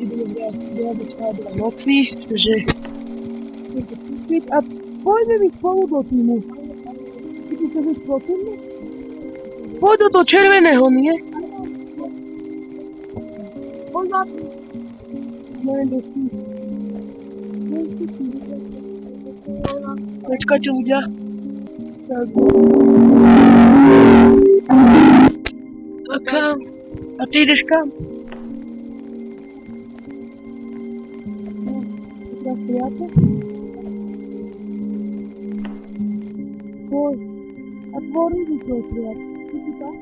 ideme hrať do noci, že a pojďme mi spolu do týmu. Ty chceš ísť pro týmu? Poď do toho červeného, nie? Poď na tým. Neviem, do tým. Počkajte ľudia. A kam? A ty ideš kam? Teraz priate? Poď. A tvorí mi to priate. Ty si tam?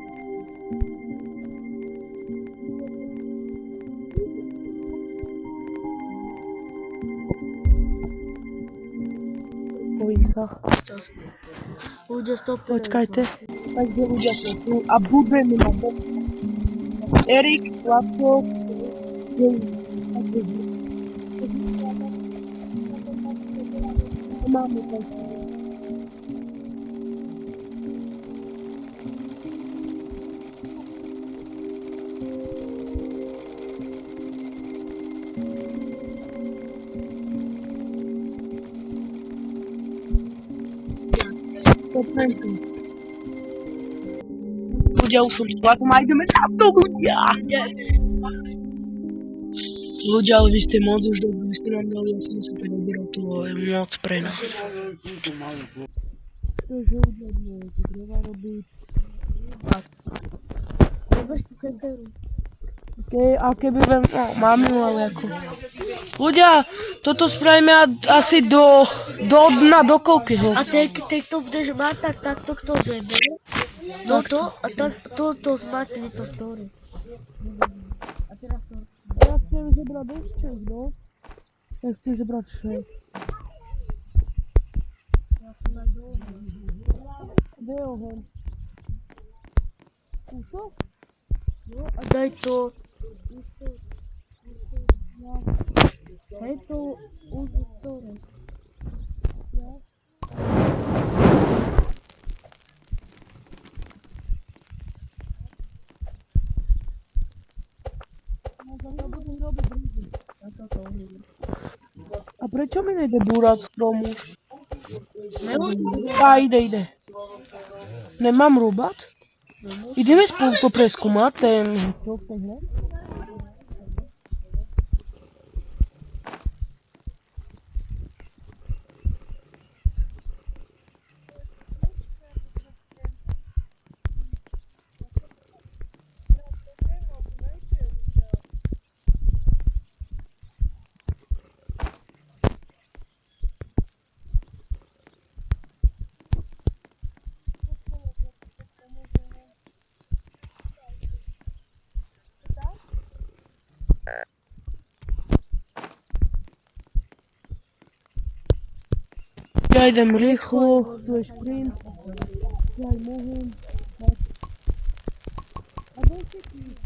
Bojím sa. Ľudia stopili. Počkajte. Takže ľudia sú tu a budeme na to. Erik, Slavko, máme tam. Ľudia, už som tu a ideme na to, ľudia! Ľudia, ale vy ste moc už dobrý, vy ste nám dali asi super dobrý, to je moc pre nás. Takže ľudia, to treba robiť. A keby vám, no, máme ale ako. Ľudia, toto spravíme asi do dna, do koľkého. A ty to budeš mať, tak to kto zebe? Toto a tak to zmáte to story. A teraz to... Ja chcem zebrať ešte, no? Ja chcem zebrať 6. Ja som aj do oheň. Kde je oheň? Túto? No a daj to... Hej to už story. Ja? A prečo mi nejde búrať stromu? Ide. Nemám rúbať? Ideme spolu to preskúmať, ten hre? Ja idem rýchlo, tu je šprint, ja aj môžem. A dojte ti.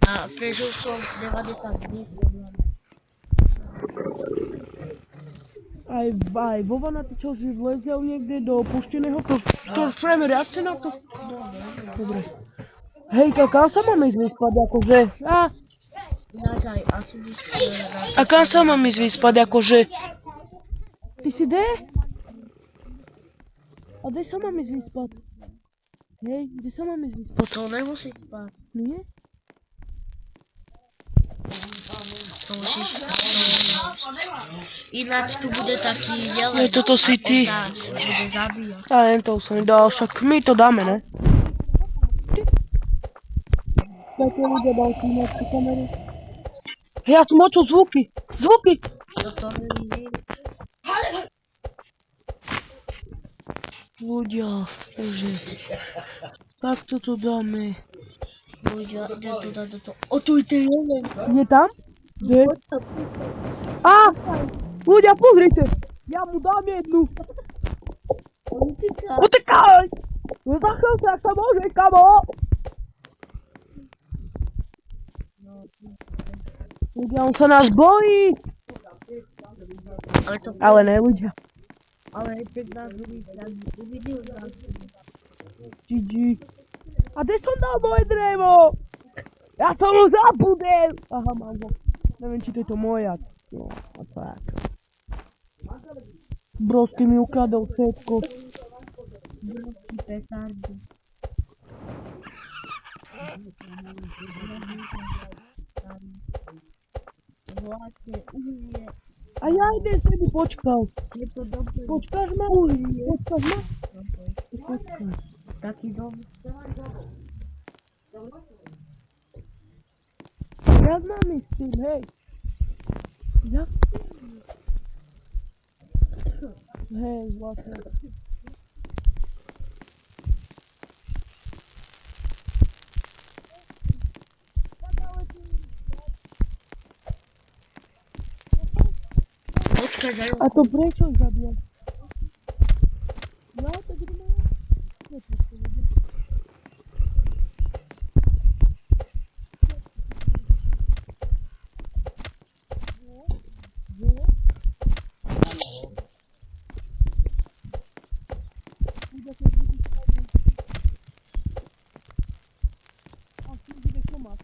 A prežil som 90 dní. Aj Vovana, ty čo si vlezel niekde do opušteného, to spravíme reakcie na to? Dobre. Hejka, kam sa máme ísť vyspať, akože? A kam sa mám ísť vyspať, akože? Ty si kde? A kde sa mám ísť vyspať? Hej, kde sa mám ísť vyspať? To nemusíš spať. Nie? To musíš... Ináč tu bude taký jelen. Je toto si ty. Bude zabíjať. A jen to som nedal, však my to dáme, ne? Dajte ľudia, dal som na kameru. Ja som počul zvuky. Zvuky. Toto není. Ľudia, bože. Tak to dáme. Ľudia, kde to dá do toho? O, tu je ten jeden. Je tam? Kde? Á! Ľudia, pozrite. Ja mu dám jednu. Utekaj! Zachrán sa, ak sa môžeš, kamo. Ľudia, on sa nás bojí. Ale to... Ale ne, ľudia. Ale teď nás uvidí nás. GG. A kde som dal moje drevo? Ja som ho zabudel. Aha, mám ho. Neviem, či to je to moja. No, a tak. Broski mi ukradol všetko. Brovský petardy. Vlastne uhlie. A ja idem s tebou počkať. Je to dobré. Počkáš ma? Počkáš ma? Počkáš. Taký dom. Jak mám ísť s tým, hej? Jak s tým? Hej, vlastne. Počkaj, A to prečo zabíjam? Ja tak ideme. Nepočkaj, ľudia. Že? Ľudia, keď budú spadnúť. A s tým bude čo má?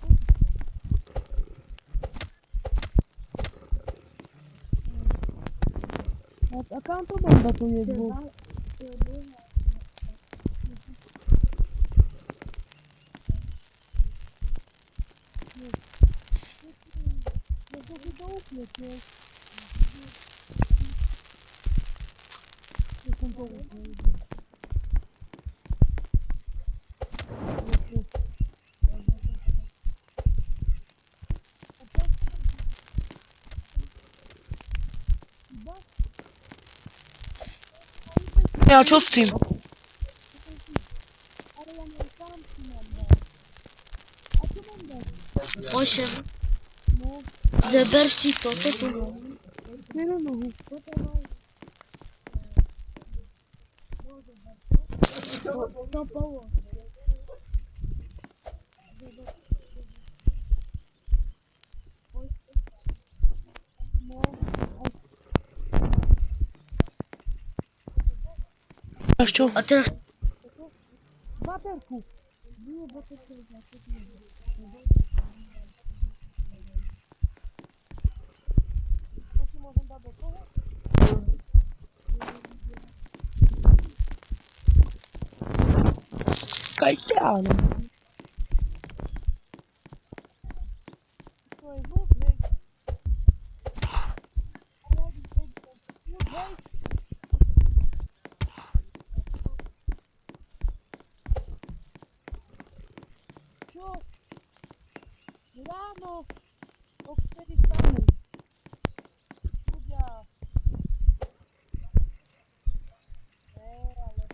A kam to mám dať to jedlo? No to si to upiete. Ja som to upiete. Ja, čo s tým? Osem. Zeber si toto tu. Nemohu. To bolo. Až čo? A teraz... Baterku. To si môžem dať do toho? Kajte, áno. To je vlk, hej. Ale ja idem s tebou. Vlk, hej. Čo? Ráno. Odvtedy stanú. Ľudia. Ale...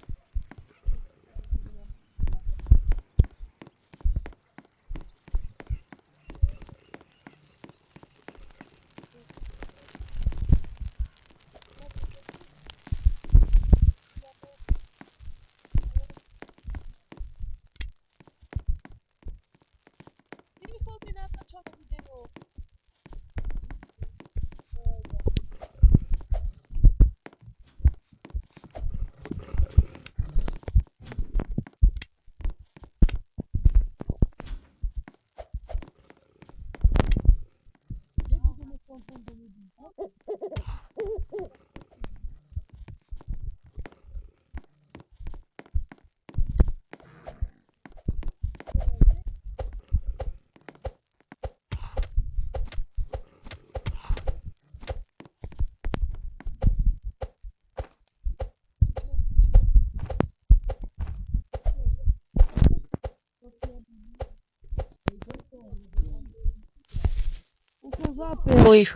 Ticho mi natáčame video. Nebudeme v tom fondu ľudí. Už som zapil ich.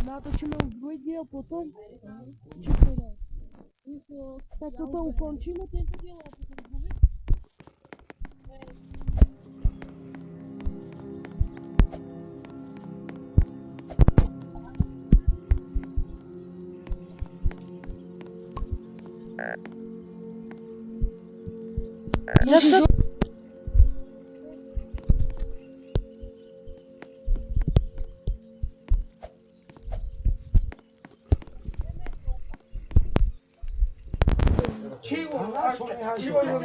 Natočíme už druhý diel potom? Či teraz? Tak toto ukončíme tento diel a potom druhý? Ja sa...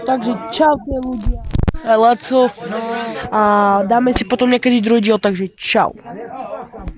Takže čaute ľudia. Laco. A dáme si potom niekedy druhý diel, takže čau.